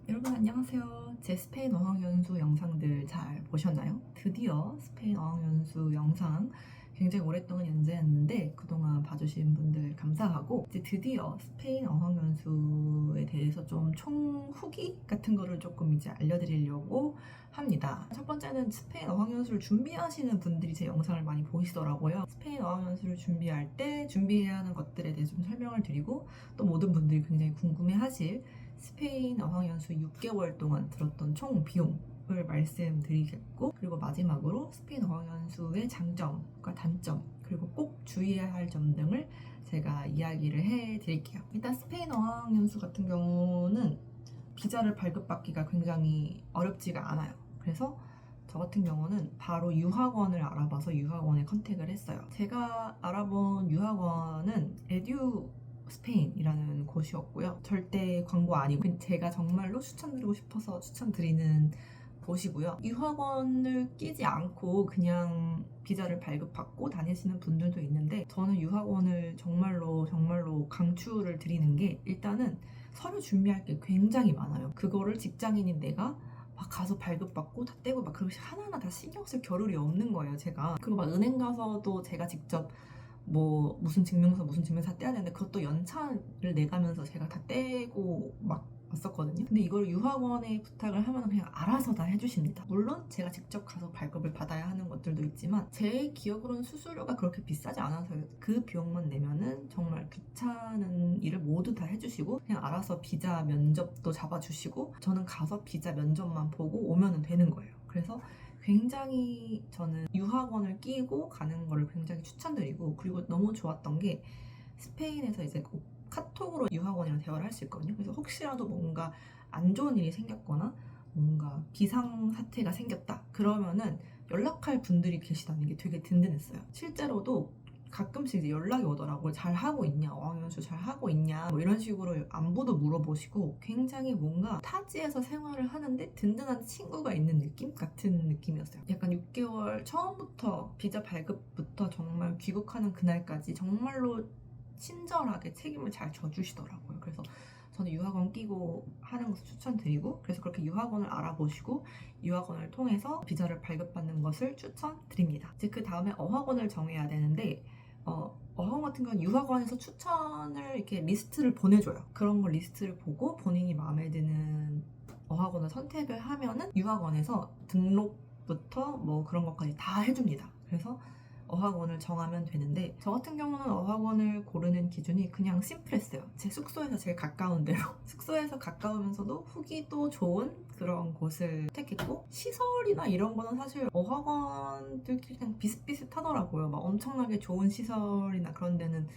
여러분 안녕하세요. 제 스페인 어학연수 영상들 잘 보셨나요? 드디어 스페인 어학연수 영상 굉장히 오랫동안 연재했는데 그동안 봐주신 분들 감사하고 이제 드디어 스페인 어학연수에 대해서 좀 총 후기 같은 거를 조금 이제 알려드리려고 합니다. 첫 번째는 스페인 어학연수를 준비하시는 분들이 제 영상을 많이 보시더라고요. 스페인 어학연수를 준비할 때 준비해야 하는 것들에 대해서 좀 설명을 드리고 또 모든 분들이 굉장히 궁금해하실 스페인 어학연수 6개월 동안 들었던 총 비용을 말씀드리겠고, 그리고 마지막으로 스페인 어학연수의 장점과 단점, 그리고 꼭 주의해야 할 점 등을 제가 이야기를 해드릴게요. 일단 스페인 어학연수 같은 경우는 비자를 발급받기가 굉장히 어렵지가 않아요. 그래서 저 같은 경우는 바로 유학원을 알아봐서 유학원에 컨택을 했어요. 제가 알아본 유학원은 에듀 스페인이라는 곳이었고요. 절대 광고 아니고 제가 정말로 추천드리고 싶어서 추천드리는 곳이고요. 유학원을 끼지 않고 그냥 비자를 발급받고 다니시는 분들도 있는데 저는 유학원을 정말로 강추를 드리는 게 일단은 서류 준비할 게 굉장히 많아요. 그거를 직장인인 내가 막 가서 발급받고 다 떼고 막 그렇게 하나하나 다 신경 쓸 겨를이 없는 거예요, 제가. 그리고 막 은행 가서도 제가 직접 뭐 무슨 증명서 떼야 되는데 그것도 연차를 내가면서 제가 다 떼고 막 왔었거든요. 근데 이걸 유학원에 부탁을 하면 그냥 알아서 다 해주십니다. 물론 제가 직접 가서 발급을 받아야 하는 것들도 있지만 제 기억으로는 수수료가 그렇게 비싸지 않아서 그 비용만 내면은 정말 귀찮은 일을 모두 다 해주시고 그냥 알아서 비자 면접도 잡아주시고 저는 가서 비자 면접만 보고 오면은 되는 거예요. 그래서 굉장히 저는 유학원을 끼고 가는 거를 굉장히 추천드리고, 그리고 너무 좋았던 게 스페인에서 이제 카톡으로 유학원이랑 대화를 할 수 있거든요. 그래서 혹시라도 뭔가 안 좋은 일이 생겼거나 뭔가 비상사태가 생겼다 그러면은 연락할 분들이 계시다는 게 되게 든든했어요. 실제로도 가끔씩 이제 연락이 오더라고요. 잘 하고 있냐, 어학연수 잘 하고 있냐, 뭐 이런 식으로 안부도 물어보시고 굉장히 뭔가 타지에서 생활을 하는데 든든한 친구가 있는 느낌 같은 느낌이었어요. 약간 6개월 처음부터 비자 발급부터 정말 귀국하는 그날까지 정말로 친절하게 책임을 잘 져주시더라고요. 그래서 저는 유학원 끼고 하는 것을 추천드리고, 그래서 그렇게 유학원을 알아보시고 유학원을 통해서 비자를 발급받는 것을 추천드립니다. 이제 그 다음에 어학원을 정해야 되는데 어학원 같은 건 유학원에서 추천을 이렇게 리스트를 보내줘요. 그런 거 리스트를 보고 본인이 마음에 드는 어학원을 선택을 하면은 유학원에서 등록부터 뭐 그런 것까지 다 해줍니다. 그래서 어학원을 정하면 되는데 저 같은 경우는 어학원을 고르는 기준이 그냥 심플했어요. 제 숙소에서 제일 가까운 데로 숙소에서 가까우면서도 후기도 좋은 그런 곳을 택했고, 시설이나 이런 거는 사실 어학원들끼리 그냥 비슷비슷하더라고요. 막 엄청나게 좋은 시설이나 그런 데는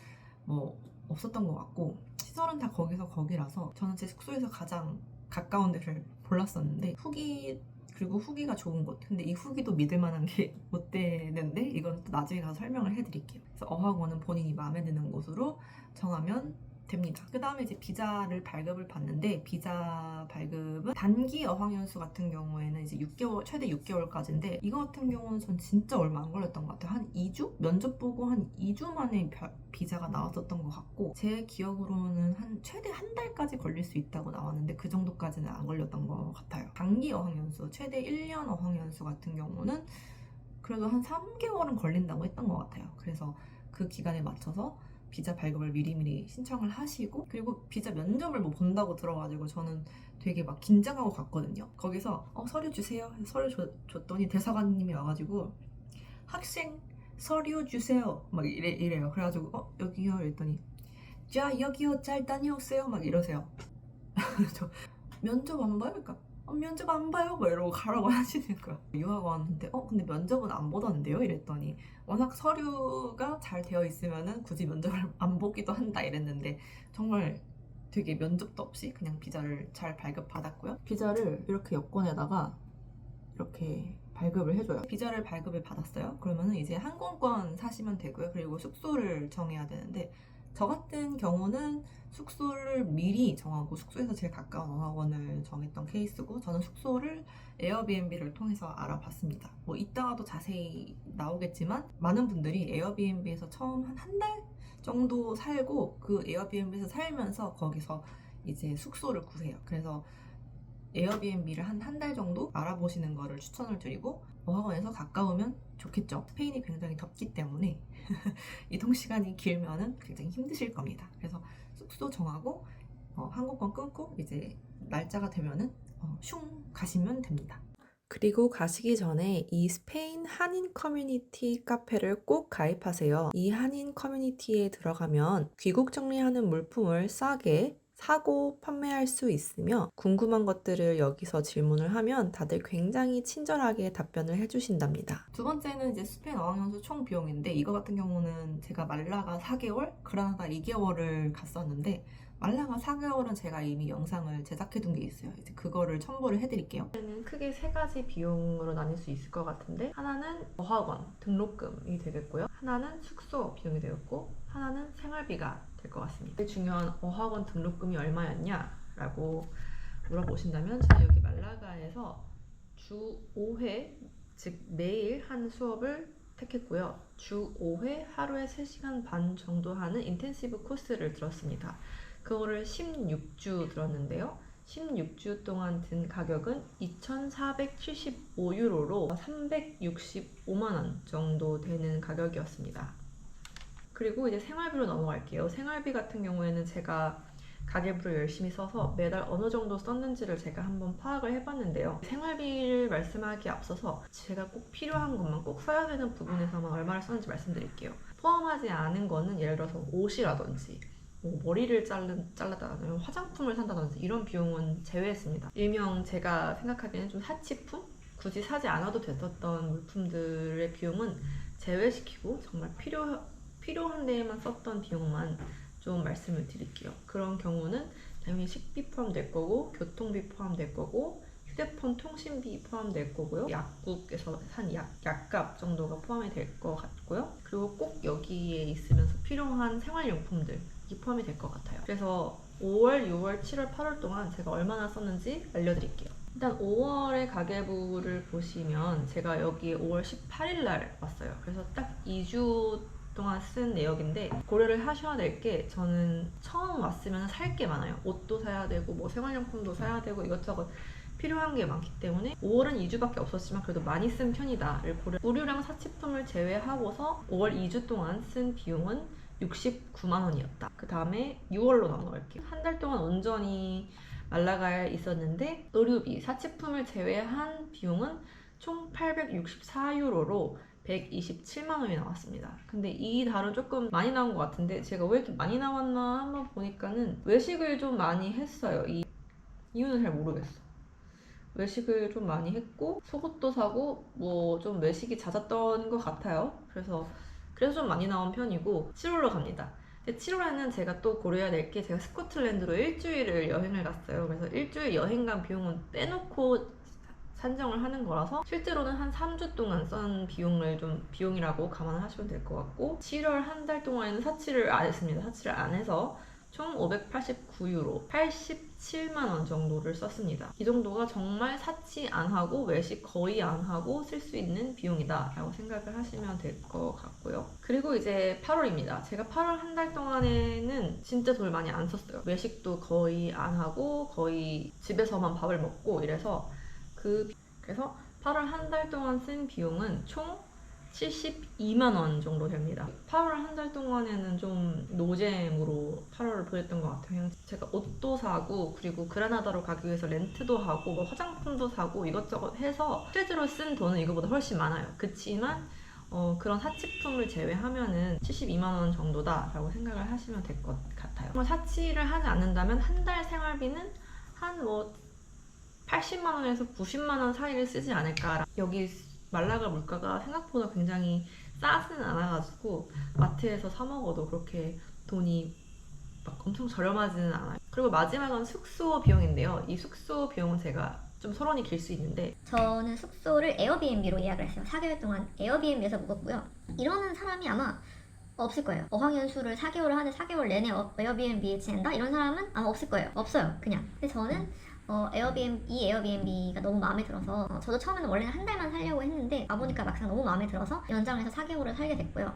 뭐 없었던 것 같고, 시설은 다 거기서 거기라서 저는 제 숙소에서 가장 가까운 데를 골랐었는데 그리고 후기가 좋은 곳. 근데 이 후기도 믿을 만한 게 못 되는데 이건 또 나중에 가서 설명을 해드릴게요. 그래서 어학원은 본인이 마음에 드는 곳으로 정하면 됩니다. 그 다음에 이제 비자를 발급을 받는데, 비자 발급은 단기 어학연수 같은 경우에는 이제 6개월, 최대 6개월까지인데 이거 같은 경우는 전 진짜 얼마 안 걸렸던 것 같아요. 한 2주? 면접 보고 한 2주 만에 비자가 나왔었던 것 같고, 제 기억으로는 최대 한 달까지 걸릴 수 있다고 나왔는데 그 정도까지는 안 걸렸던 것 같아요. 단기 어학연수, 최대 1년 어학연수 같은 경우는 그래도 한 3개월은 걸린다고 했던 것 같아요. 그래서 그 기간에 맞춰서 비자 발급을 미리미리 신청을 하시고, 그리고 비자 면접을 뭐 본다고 들어가지고 저는 되게 막 긴장하고 갔거든요. 거기서 서류 주세요. 서류 줬더니 대사관님이 와가지고 학생 서류 주세요 막 이래요. 그래가지고 여기요 이랬더니 자 여기요 잘 다녀오세요 막 이러세요. 저 면접 안 봐요? 그러니까 면접 안 봐요? 막 이러고 가라고 하시는 거야. 유학원한테 근데 면접은 안 보던데요? 이랬더니 워낙 서류가 잘 되어 있으면은 굳이 면접을 안 보기도 한다 이랬는데 정말 되게 면접도 없이 그냥 비자를 잘 발급받았고요. 비자를 이렇게 여권에다가 이렇게 발급을 해줘요. 비자를 발급을 받았어요. 그러면은 이제 항공권 사시면 되고요. 그리고 숙소를 정해야 되는데 저 같은 경우는 숙소를 미리 정하고 숙소에서 제일 가까운 어학원을 정했던 케이스고, 저는 숙소를 에어비앤비를 통해서 알아봤습니다. 뭐 이따가도 자세히 나오겠지만 많은 분들이 에어비앤비에서 처음 한 달 정도 살고 그 에어비앤비에서 살면서 거기서 이제 숙소를 구해요. 그래서 에어비앤비를 한 달 정도 알아보시는 거를 추천을 드리고 어학원에서 가까우면 좋겠죠. 스페인이 굉장히 덥기 때문에 이동 시간이 길면은 굉장히 힘드실 겁니다. 그래서 숙소 정하고 항공권 끊고 이제 날짜가 되면은 슝 가시면 됩니다. 그리고 가시기 전에 이 스페인 한인 커뮤니티 카페를 꼭 가입하세요. 이 한인 커뮤니티에 들어가면 귀국 정리하는 물품을 싸게 사고 판매할 수 있으며 궁금한 것들을 여기서 질문을 하면 다들 굉장히 친절하게 답변을 해주신답니다. 두 번째는 이제 스페인 어학연수 총 비용인데 이거 같은 경우는 제가 말라가 4개월, 그라나다 2개월을 갔었는데 말라가 4개월은 제가 이미 영상을 제작해둔 게 있어요. 이제 그거를 첨부를 해드릴게요. 크게 세 가지 비용으로 나뉠 수 있을 것 같은데 하나는 어학원 등록금이 되겠고요. 하나는 숙소 비용이 되겠고 하나는 생활비가 될 것 같습니다. 제일 중요한 어학원 등록금이 얼마였냐라고 물어보신다면 저는 여기 말라가에서 주 5회 즉 매일 한 수업을 택했고요. 주 5회 하루에 3시간 반 정도 하는 인텐시브 코스를 들었습니다. 그거를 16주 들었는데요. 16주 동안 든 가격은 2,475유로로 365만원 정도 되는 가격이었습니다. 그리고 이제 생활비로 넘어갈게요. 생활비 같은 경우에는 제가 가계부를 열심히 써서 매달 어느 정도 썼는지를 제가 한번 파악을 해봤는데요. 생활비를 말씀하기에 앞서서 제가 꼭 필요한 것만 꼭 써야 되는 부분에서만 얼마를 썼는지 말씀드릴게요. 포함하지 않은 거는 예를 들어서 옷이라든지 머리를 잘랐다든지 화장품을 산다든지 이런 비용은 제외했습니다. 일명 제가 생각하기에는 좀 사치품? 굳이 사지 않아도 됐었던 물품들의 비용은 제외시키고 정말 필요한 데에만 썼던 비용만 좀 말씀을 드릴게요. 그런 경우는 당연히 식비 포함될 거고 교통비 포함될 거고 휴대폰 통신비 포함될 거고요. 약국에서 산 약값 정도가 포함이 될 것 같고요. 그리고 꼭 여기에 있으면서 필요한 생활용품들이 포함이 될 것 같아요. 그래서 5월, 6월, 7월, 8월 동안 제가 얼마나 썼는지 알려드릴게요. 일단 5월의 가계부를 보시면 제가 여기 5월 18일 날 왔어요. 그래서 딱 2주 동안 쓴 내역인데 고려를 하셔야 될 게 저는 처음 왔으면 살 게 많아요. 옷도 사야 되고 뭐 생활용품도 사야 되고 이것저것 필요한 게 많기 때문에 5월은 2주밖에 없었지만 그래도 많이 쓴 편이다를 고려. 의류랑 사치품을 제외하고서 5월 2주 동안 쓴 비용은 69만 원이었다. 그 다음에 6월로 넘어갈게요. 한 달 동안 온전히 말라가에 있었는데 의류비, 사치품을 제외한 비용은 총 864유로로 127만 원이 나왔습니다. 근데 이 달은 조금 많이 나온 것 같은데 제가 왜 이렇게 많이 나왔나 한번 보니까는 외식을 좀 많이 했어요. 이유는 잘 모르겠어. 외식을 좀 많이 했고 속옷도 사고 뭐 좀 외식이 잦았던 것 같아요. 그래서 좀 많이 나온 편이고 7월로 갑니다. 7월에는 제가 또 고려해야 될 게 제가 스코틀랜드로 일주일을 여행을 갔어요. 그래서 일주일 여행 간 비용은 빼놓고 산정을 하는 거라서 실제로는 한 3주 동안 쓴 비용이라고 감안을 하시면 될 것 같고 7월 한 달 동안에는 사치를 안 했습니다. 사치를 안 해서 총 589유로 87만 원 정도를 썼습니다. 이 정도가 정말 사치 안 하고 외식 거의 안 하고 쓸 수 있는 비용이다 라고 생각을 하시면 될 것 같고요. 그리고 이제 8월입니다. 제가 8월 한 달 동안에는 진짜 돈을 많이 안 썼어요. 외식도 거의 안 하고 거의 집에서만 밥을 먹고 이래서 그래서 8월 한 달 동안 쓴 비용은 총 72만 원 정도 됩니다. 8월 한 달 동안에는 좀 노잼으로 8월을 보냈던 것 같아요. 제가 옷도 사고 그리고 그라나다로 가기 위해서 렌트도 하고 뭐 화장품도 사고 이것저것 해서 실제로 쓴 돈은 이거보다 훨씬 많아요. 그치만 그런 사치품을 제외하면은 72만 원 정도다라고 생각을 하시면 될 것 같아요. 사치를 하지 않는다면 한 달 생활비는 한 80만 원에서 90만 원 사이를 쓰지 않을까. 여기 말라가 물가가 생각보다 굉장히 싸지는 않아가지고 마트에서 사 먹어도 그렇게 돈이 막 엄청 저렴하지는 않아요. 그리고 마지막은 숙소 비용인데요. 이 숙소 비용은 제가 좀 서론이 길 수 있는데 저는 숙소를 에어비앤비로 예약을 했어요. 4개월 동안 에어비앤비에서 묵었고요. 이러는 사람이 아마 없을 거예요. 어학연수를 4개월을 하는데 4개월 내내 에어비앤비에 지낸다? 이런 사람은 아마 없을 거예요. 없어요. 그냥. 근데 저는 에어비앤비가 너무 마음에 들어서 저도 처음에는 원래는 한 달만 살려고 했는데 와보니까 막상 너무 마음에 들어서 연장을 해서 4개월을 살게 됐고요.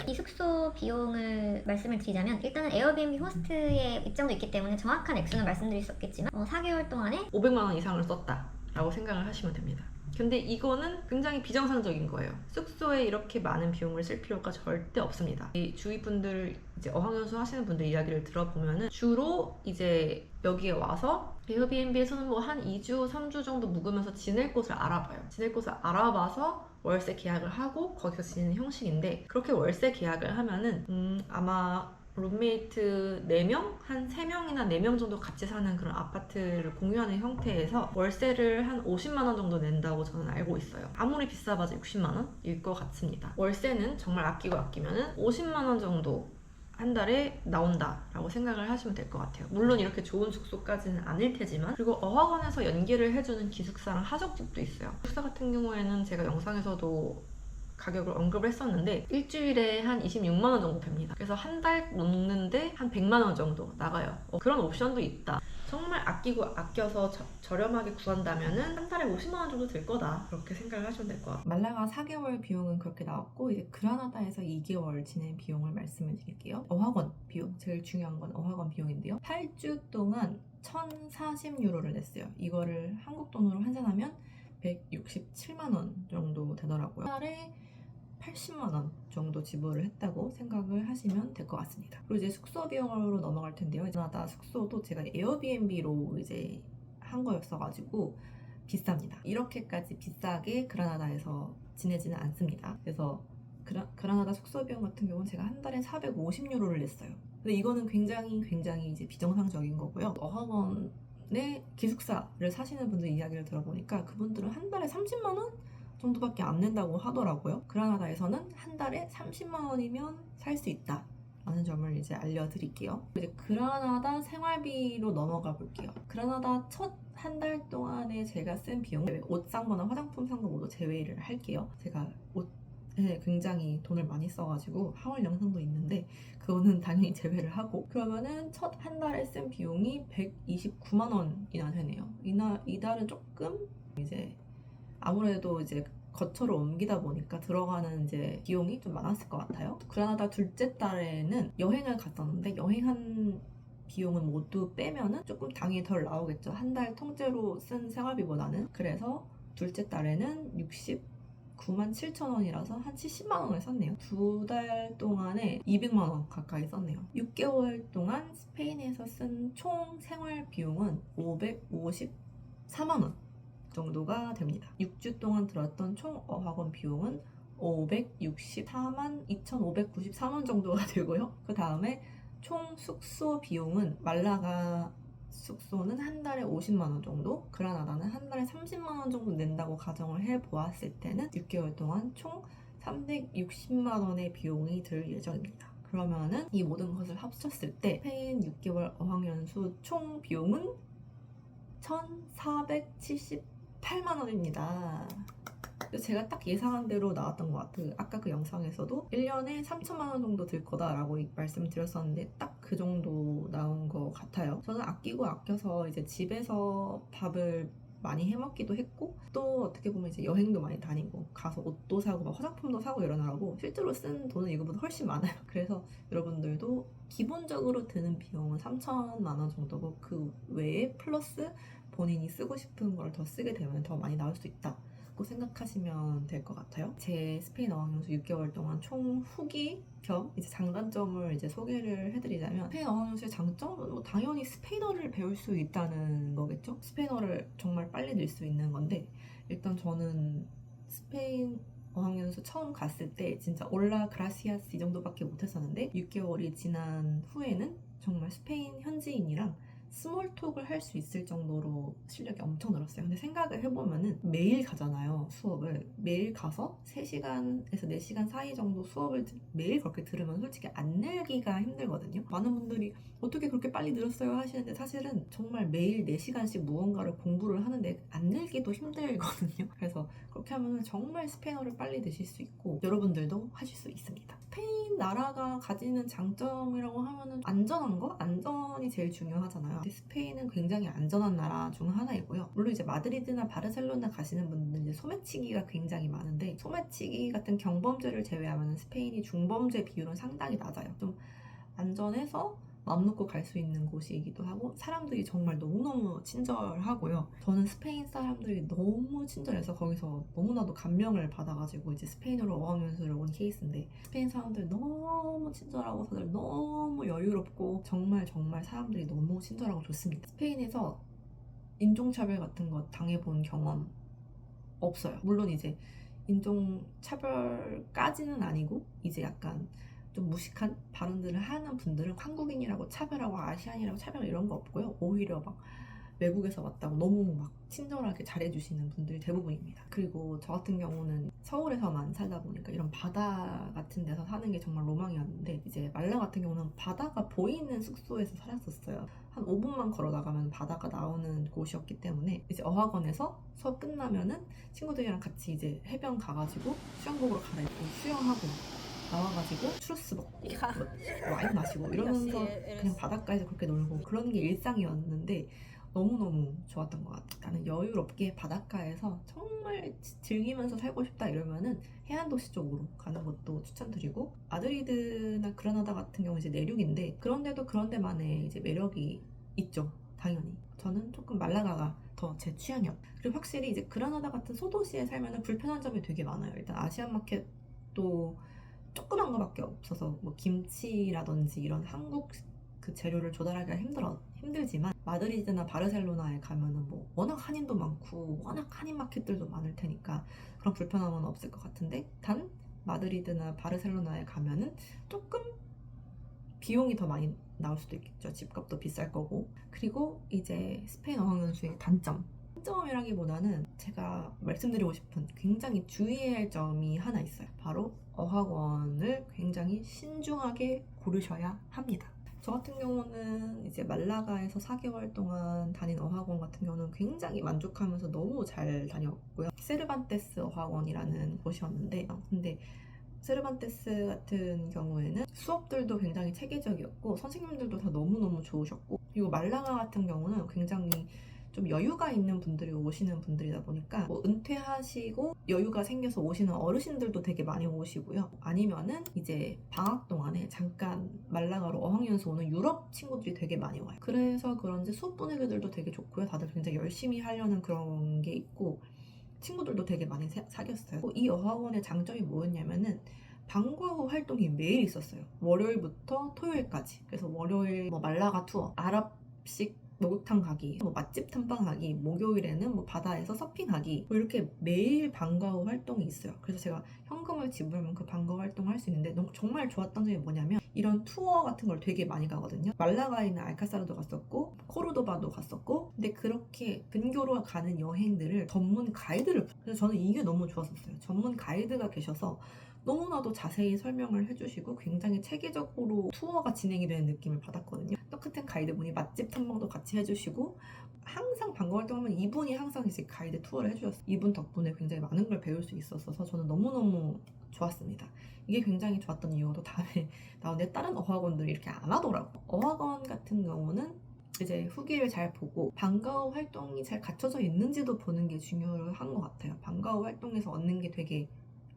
이 숙소 숙소 비용을 말씀을 드리자면 일단은 에어비앤비 호스트의 입장도 있기 때문에 정확한 액수는 말씀드릴 수 없겠지만 4개월 동안에 500만 원 이상을 썼다라고 생각을 하시면 됩니다. 근데 이거는 굉장히 비정상적인 거예요. 숙소에 이렇게 많은 비용을 쓸 필요가 절대 없습니다. 이 주위 분들, 이제 어학연수 하시는 분들 이야기를 들어보면은 주로 이제 여기에 와서 에어비앤비에서는 뭐 한 2주, 3주 정도 묵으면서 지낼 곳을 알아봐요. 지낼 곳을 알아봐서 월세 계약을 하고 거기서 지내는 형식인데, 그렇게 월세 계약을 하면은 아마 룸메이트 4명? 한 3명이나 4명 정도 같이 사는 그런 아파트를 공유하는 형태에서 월세를 한 50만 원 정도 낸다고 저는 알고 있어요. 아무리 비싸봐도 60만 원일 것 같습니다. 월세는 정말 아끼면은 50만 원 정도 한 달에 나온다라고 생각을 하시면 될 것 같아요. 물론 이렇게 좋은 숙소까지는 아닐 테지만, 그리고 어학원에서 연계를 해주는 기숙사랑 하숙집도 있어요. 기숙사 같은 경우에는 제가 영상에서도 가격을 언급을 했었는데 일주일에 한 26만 원 정도 됩니다. 그래서 한 달 묵는데 한 100만 원 정도 나가요. 그런 옵션도 있다. 정말 아껴서 저렴하게 구한다면은 한 달에 50만 원 정도 들 거다, 그렇게 생각을 하시면 될 것 같아요. 말라가 4개월 비용은 그렇게 나왔고, 이제 그라나다에서 2개월 지낸 비용을 말씀을 드릴게요. 어학원 비용, 제일 중요한 건 어학원 비용인데요. 8주 동안 1,040유로를 냈어요. 이거를 한국 돈으로 환산하면 167만 원 정도 되더라고요. 한 달에 80만 원 정도 지불을 했다고 생각을 하시면 될 것 같습니다. 그리고 이제 숙소 비용으로 넘어갈 텐데요. 캐나다 숙소도 제가 에어비앤비로 이제 한 거였어가지고 비쌉니다. 이렇게까지 비싸게 그라나다에서 지내지는 않습니다. 그래서 그라나다 숙소 비용 같은 경우는 제가 한 달에 450유로를 냈어요. 근데 이거는 굉장히 이제 비정상적인 거고요. 어학원의 기숙사를 사시는 분들 이야기를 들어보니까 그분들은 한 달에 30만 원 정도밖에 안 낸다고 하더라고요. 그라나다에서는 한 달에 30만 원이면 살 수 있다 라는 점을 이제 알려드릴게요. 이제 그라나다 생활비로 넘어가 볼게요. 그라나다 첫 한 달 동안에 제가 쓴 비용, 옷 산 거나 화장품 산 거 모두 제외를 할게요. 제가 옷에 굉장히 돈을 많이 써가지고 하울 영상도 있는데 그거는 당연히 제외를 하고, 그러면은 첫 한 달에 쓴 비용이 129만 원이나 되네요. 이 달은 조금 이제 아무래도 이제 거처를 옮기다 보니까 들어가는 이제 비용이 좀 많았을 것 같아요. 그라나다 둘째 달에는 여행을 갔었는데 여행한 비용은 모두 빼면은 조금 당연히 덜 나오겠죠. 한 달 통째로 쓴 생활비보다는. 그래서 둘째 달에는 69만 7천 원이라서 한 70만 원을 썼네요. 2달 동안에 200만 원 가까이 썼네요. 6개월 동안 스페인에서 쓴 총 생활 비용은 554만 원 정도가 됩니다. 6주 동안 들었던 총 어학원 비용은 564만 2,594원 정도가 되고요. 그 다음에 총 숙소 비용은 말라가 숙소는 한 달에 50만 원 정도, 그라나다는 한 달에 30만 원 정도 낸다고 가정을 해보았을 때는 6개월 동안 총 360만 원의 비용이 들 예정입니다. 그러면은 이 모든 것을 합쳤을 때 스페인 6개월 어학연수 총 비용은 1,478만 원입니다. 제가 딱 예상한 대로 나왔던 것 같아요. 아까 그 영상에서도 1년에 3천만 원 정도 들 거다라고 말씀드렸었는데 딱 그 정도 나온 것 같아요. 저는 아껴서 이제 집에서 밥을 많이 해먹기도 했고, 또 어떻게 보면 이제 여행도 많이 다니고 가서 옷도 사고 막 화장품도 사고 이러느라고 실제로 쓴 돈은 이거보다 훨씬 많아요. 그래서 여러분들도 기본적으로 드는 비용은 3천만 원 정도고, 그 외에 플러스 본인이 쓰고 싶은 걸 더 쓰게 되면 더 많이 나올 수 있다 고 생각하시면 될 것 같아요. 제 스페인 어학연수 6개월 동안 총 후기 겸 이제 장단점을 이제 소개를 해드리자면, 스페인 어학연수의 장점은 뭐 당연히 스페인어를 배울 수 있다는 거겠죠. 스페인어를 정말 빨리 늘 수 있는 건데, 일단 저는 스페인 어학연수 처음 갔을 때 진짜 올라 그라시아스 이 정도밖에 못했었는데 6개월이 지난 후에는 정말 스페인 현지인이랑 스몰톡을 할 수 있을 정도로 실력이 엄청 늘었어요. 근데 생각을 해보면은 매일 가잖아요, 수업을. 매일 가서 3시간에서 4시간 사이 정도 수업을 매일 그렇게 들으면 솔직히 안 늘기가 힘들거든요. 많은 분들이 어떻게 그렇게 빨리 늘었어요 하시는데, 사실은 정말 매일 4시간씩 무언가를 공부를 하는데 안 늘기도 힘들거든요. 그래서 그렇게 하면 정말 스페인어를 빨리 드실 수 있고 여러분들도 하실 수 있습니다. 스페인 나라가 가지는 장점이라고 하면은 안전한 거? 안전이 제일 중요하잖아요. 근데 스페인은 굉장히 안전한 나라 중 하나이고요. 물론 이제 마드리드나 바르셀로나 가시는 분들은 이제 소매치기가 굉장히 굉장히 많은데 소매치기 같은 경범죄를 제외하면 스페인이 중범죄 비율은 상당히 낮아요. 좀 안전해서 마음 놓고 갈 수 있는 곳이기도 하고 사람들이 정말 너무너무 친절하고요. 저는 스페인 사람들이 너무 친절해서 거기서 너무나도 감명을 받아가지고 이제 스페인어로 어학연수를 온 케이스인데 스페인 사람들 너무 친절하고 다들 너무 여유롭고 정말 사람들이 너무 친절하고 좋습니다. 스페인에서 인종차별 같은 거 당해본 경험 없어요. 물론 이제 인종차별까지는 아니고 이제 약간 좀 무식한 발언들을 하는 분들은 한국인이라고 차별하고 아시안이라고 차별 이런 거 없고요. 오히려 막 외국에서 왔다고 너무 막 친절하게 잘해주시는 분들이 대부분입니다. 그리고 저 같은 경우는 서울에서만 살다 보니까 이런 바다 같은 데서 사는 게 정말 로망이었는데 이제 말라 같은 경우는 바다가 보이는 숙소에서 살았었어요. 한 5분만 걸어 나가면 바다가 나오는 곳이었기 때문에 이제 어학원에서 수업 끝나면은 친구들이랑 같이 이제 해변 가가지고 수영복으로 갈아입고 수영하고 나와가지고 추러스 먹고 와인 마시고 이러면서 그냥 바닷가에서 그렇게 놀고 그런 게 일상이었는데 너무너무 좋았던 것 같아요. 나는 여유롭게 바닷가에서 정말 즐기면서 살고 싶다 이러면은 해안도시 쪽으로 가는 것도 추천드리고 마드리드나 그라나다 같은 경우 이제 내륙인데 그런데도 그런 데만의 이제 매력이 있죠. 당연히 저는 조금 말라가가 더 제 취향이었고 그리고 확실히 이제 그라나다 같은 소도시에 살면은 불편한 점이 되게 많아요. 일단 아시안 마켓도 조그만 거밖에 없어서 뭐 김치라든지 이런 한국 그 재료를 조달하기가 힘들지만 마드리드나 바르셀로나에 가면은 뭐 워낙 한인도 많고 워낙 한인 마켓들도 많을 테니까 그런 불편함은 없을 것 같은데 단 마드리드나 바르셀로나에 가면은 조금 비용이 더 많이 나올 수도 있겠죠. 집값도 비쌀 거고. 그리고 이제 스페인 어학연수의 단점이라기보다는 제가 말씀드리고 싶은 굉장히 주의해야 할 점이 하나 있어요. 바로 어학원을 굉장히 신중하게 고르셔야 합니다. 저 같은 경우는 이제 말라가에서 4개월 동안 다닌 어학원 같은 경우는 굉장히 만족하면서 너무 잘 다녔고요. 세르반테스 어학원이라는 곳이었는데 근데 세르반테스 같은 경우에는 수업들도 굉장히 체계적이었고 선생님들도 다 너무너무 좋으셨고 그리고 말라가 같은 경우는 굉장히 좀 여유가 있는 분들이 오시는 분들이다 보니까 뭐 은퇴하시고 여유가 생겨서 오시는 어르신들도 되게 많이 오시고요. 아니면은 이제 방학 동안에 잠깐 말라가로 어학연수 오는 유럽 친구들이 되게 많이 와요. 그래서 그런지 수업 분위기들도 되게 좋고요. 다들 굉장히 열심히 하려는 그런 게 있고 친구들도 되게 많이 사귀었어요. 이 어학원의 장점이 뭐였냐면은 방과 후 활동이 매일 있었어요. 월요일부터 토요일까지. 그래서 월요일 뭐 말라가 투어, 아랍식 목욕탕 가기, 뭐 맛집 탐방하기, 목요일에는 뭐 바다에서 서핑하기 뭐 이렇게 매일 방과 후 활동이 있어요. 그래서 제가 현금을 지불하면 그 방과 후 활동을 할 수 있는데 정말 좋았던 점이 뭐냐면 이런 투어 같은 걸 되게 많이 가거든요. 말라가에 있는 알카사르도 갔었고 코르도바도 갔었고 근데 그렇게 근교로 가는 여행들을 전문 가이드를 그래서 저는 이게 너무 좋았었어요. 전문 가이드가 계셔서 너무나도 자세히 설명을 해주시고 굉장히 체계적으로 투어가 진행이 되는 느낌을 받았거든요. 똑같은 가이드분이 맛집 탐방도 같이 해주시고 항상 방과 활동하면 이분이 항상 이제 가이드 투어를 해주셨어요. 이분 덕분에 굉장히 많은 걸 배울 수 있었어서 저는 너무너무 좋았습니다. 이게 굉장히 좋았던 이유도 다음에 나오는데 다른 어학원들이 이렇게 안 하더라고. 어학원 같은 경우는 이제 후기를 잘 보고 방과 후 활동이 잘 갖춰져 있는지도 보는 게 중요한 것 같아요. 방과 후 활동에서 얻는 게 되게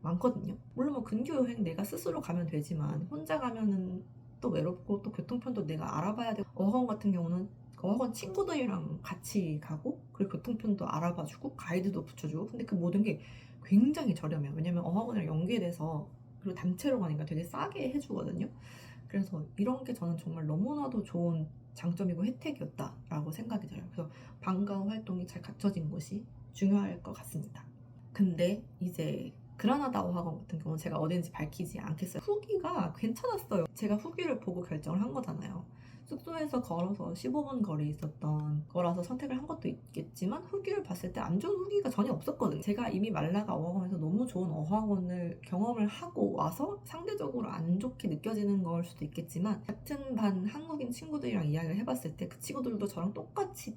많거든요. 물론 뭐 근교 여행 내가 스스로 가면 되지만 혼자 가면은 또 외롭고 또 교통편도 내가 알아봐야 되고 어학원 같은 경우는 어학원 친구들이랑 같이 가고 그리고 교통편도 알아봐주고 가이드도 붙여주고 근데 그 모든 게 굉장히 저렴해요. 왜냐면 어학원이랑 연계돼서 그리고 단체로 가니까 되게 싸게 해주거든요. 그래서 이런 게 저는 정말 너무나도 좋은 장점이고 혜택이었다라고 생각이 들어요. 그래서 방과 후 활동이 잘 갖춰진 것이 중요할 것 같습니다. 근데 이제 그라나다 어학원 같은 경우는 제가 어딘지 밝히지 않겠어요. 후기가 괜찮았어요. 제가 후기를 보고 결정을 한 거잖아요. 숙소에서 걸어서 15분 거리에 있었던 거라서 선택을 한 것도 있겠지만 후기를 봤을 때 안 좋은 후기가 전혀 없었거든요. 제가 이미 말라가 어학원에서 너무 좋은 어학원을 경험을 하고 와서 상대적으로 안 좋게 느껴지는 걸 수도 있겠지만 같은 반 한국인 친구들이랑 이야기를 해봤을 때 그 친구들도 저랑 똑같이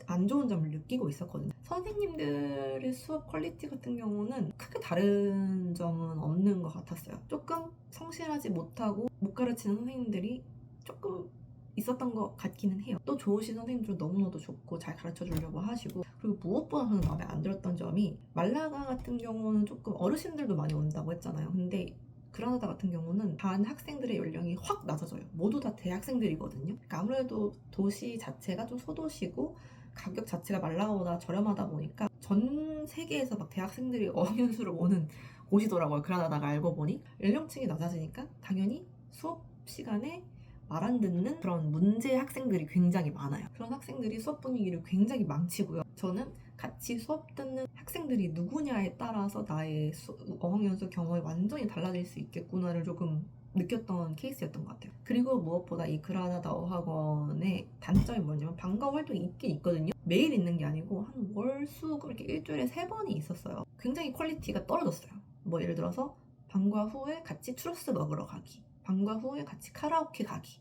안 좋은 점을 느끼고 있었거든요. 선생님들의 수업 퀄리티 같은 경우는 크게 다른 점은 없는 것 같았어요. 조금 성실하지 못하고 못 가르치는 선생님들이 조금 있었던 것 같기는 해요. 또 좋으신 선생님들 너무나도 좋고 잘 가르쳐 주려고 하시고, 그리고 무엇보다 저는 마음에 안 들었던 점이 말라가 같은 경우는 조금 어르신들도 많이 온다고 했잖아요. 근데 그라나다 같은 경우는 반 학생들의 연령이 확 낮아져요. 모두 다 대학생들이거든요. 그러니까 아무래도 도시 자체가 좀 소도시고 가격 자체가 말라가보다 저렴하다 보니까 전 세계에서 막 대학생들이 어학연수를 오는 곳이더라고요. 그라나다가 알고 보니 연령층이 낮아지니까 당연히 수업 시간에 말 안 듣는 그런 문제 학생들이 굉장히 많아요. 그런 학생들이 수업 분위기를 굉장히 망치고요. 저는 같이 수업 듣는 학생들이 누구냐에 따라서 나의 어학연수 경험이 완전히 달라질 수 있겠구나를 조금 느꼈던 케이스였던 것 같아요. 그리고 무엇보다 이 그라나다 어학원의 단점이 뭐냐면 방과 후 활동이 있긴 있거든요. 매일 있는 게 아니고 한 월, 수 그렇게 일주일에 3번이 있었어요. 굉장히 퀄리티가 떨어졌어요. 뭐 예를 들어서 방과 후에 같이 추러스 먹으러 가기, 방과 후에 같이 카라오케 가기,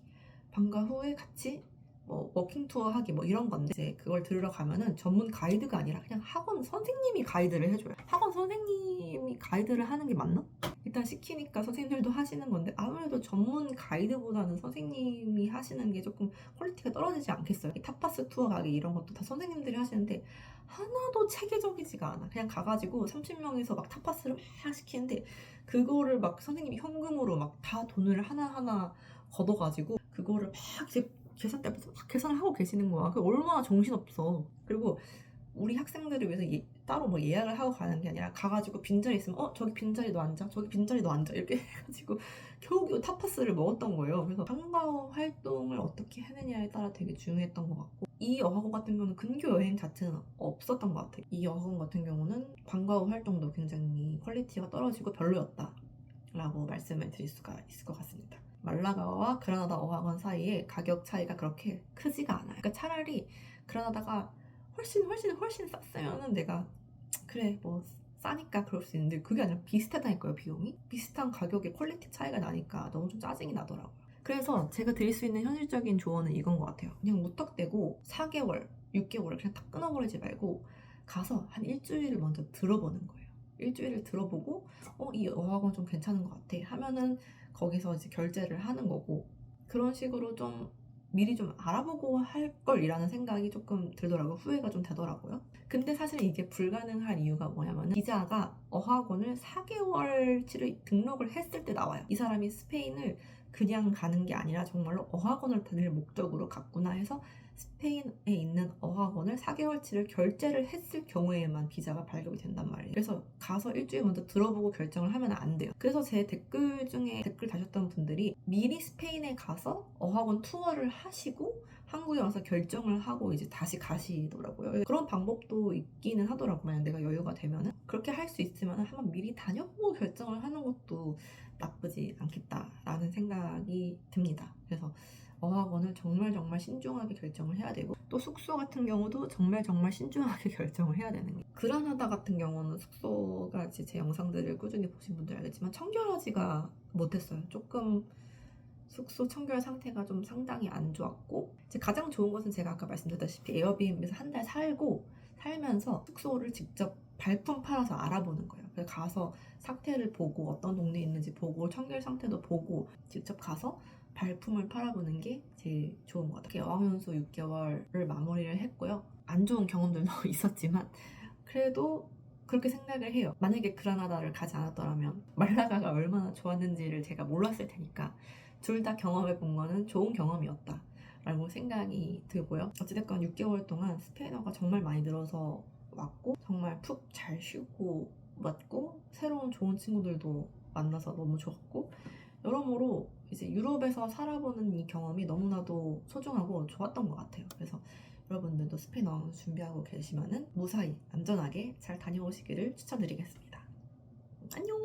방과 후에 같이 뭐 워킹 투어 하기 뭐 이런 건데, 이제 그걸 들으러 가면은 전문 가이드가 아니라 그냥 학원 선생님이 가이드를 해줘요. 학원 선생님이 가이드를 하는 게 맞나? 일단 시키니까 선생님들도 하시는 건데 아무래도 전문 가이드보다는 선생님이 하시는 게 조금 퀄리티가 떨어지지 않겠어요? 이 타파스 투어 가기 이런 것도 다 선생님들이 하시는데 하나도 체계적이지가 않아. 그냥 가가지고 30명에서 막 타파스를 막 시키는데 그거를 막 선생님이 현금으로 막 다 돈을 하나하나 걷어가지고 그거를 막 이제 계산대에서 막 계산을 하고 계시는 거야. 그게 얼마나 정신없어. 그리고 우리 학생들을 위해서 따로 뭐 예약을 하고 가는 게 아니라 가가지고 빈자리 있으면 저기 빈자리 너 앉아, 저기 빈자리 너 앉아 이렇게 해가지고 겨우겨우 타파스를 먹었던 거예요. 그래서 방과 후 활동을 어떻게 해내냐에 따라 되게 중요했던 것 같고, 이 어학원 같은 경우는 근교 여행 자체는 없었던 것 같아요. 이 어학원 같은 경우는 방과 후 활동도 굉장히 퀄리티가 떨어지고 별로였다 라고 말씀을 드릴 수가 있을 것 같습니다. 말라가와 그라나다 어학원 사이에 가격 차이가 그렇게 크지가 않아요. 그러니까 차라리 그라나다가 훨씬 쌌으면은 내가 그래 뭐 싸니까 그럴 수 있는데 그게 아니라 비슷하다니까요. 비용이 비슷한 가격에 퀄리티 차이가 나니까 너무 좀 짜증이 나더라고요. 그래서 제가 드릴 수 있는 현실적인 조언은 이건 것 같아요. 그냥 무턱대고 4개월 6개월을 그냥 다 끊어버리지 말고 가서 한 일주일을 먼저 들어보는 거예요. 일주일을 들어보고 이 어학원 좀 괜찮은 것 같아 하면은 거기서 이제 결제를 하는 거고, 그런 식으로 좀 미리 좀 알아보고 할 걸이라는 생각이 조금 들더라고요. 후회가 좀 되더라고요. 근데 사실 이게 불가능한 이유가 뭐냐면 비자가 어학원을 4개월치를 등록을 했을 때 나와요. 이 사람이 스페인을 그냥 가는 게 아니라 정말로 어학원을 다닐 목적으로 갔구나 해서 스페인에 있는 어학원을 4개월치를 결제를 했을 경우에만 비자가 발급이 된단 말이에요. 그래서 가서 일주일 먼저 들어보고 결정을 하면 안 돼요. 그래서 제 댓글 중에 댓글 다셨던 분들이 미리 스페인에 가서 어학원 투어를 하시고 한국에 와서 결정을 하고 이제 다시 가시더라고요. 그런 방법도 있기는 하더라고요. 만약 내가 여유가 되면은 그렇게 할 수 있으면 한번 미리 다녀보고 결정을 하는 것도 나쁘지 않겠다라는 생각이 듭니다. 그래서 어학원을 정말 신중하게 결정을 해야 되고, 또 숙소 같은 경우도 정말 신중하게 결정을 해야 되는 게, 그라나다 같은 경우는 숙소가 이제 제 영상들을 꾸준히 보신 분들 알겠지만 청결하지가 못했어요. 조금 숙소 청결 상태가 좀 상당히 안 좋았고, 이제 가장 좋은 것은 제가 아까 말씀드렸다시피 에어비앤비에서 한 달 살면서 숙소를 직접 발품 팔아서 알아보는 거예요. 그래서 가서 상태를 보고 어떤 동네에 있는지 보고 청결 상태도 보고 직접 가서 발품을 팔아보는 게 제일 좋은 것 같아요. 어학연수 6개월을 마무리를 했고요. 안 좋은 경험들도 있었지만 그래도 그렇게 생각을 해요. 만약에 그라나다를 가지 않았더라면 말라가가 얼마나 좋았는지를 제가 몰랐을 테니까 둘 다 경험해 본 거는 좋은 경험이었다 라고 생각이 들고요. 어찌됐건 6개월 동안 스페인어가 정말 많이 늘어서 왔고, 정말 푹 잘 쉬고 왔고, 새로운 좋은 친구들도 만나서 너무 좋았고, 여러모로 이제 유럽에서 살아보는 이 경험이 너무나도 소중하고 좋았던 것 같아요. 그래서 여러분들도 스페인어 준비하고 계시면은 무사히 안전하게 잘 다녀오시기를 추천드리겠습니다. 안녕!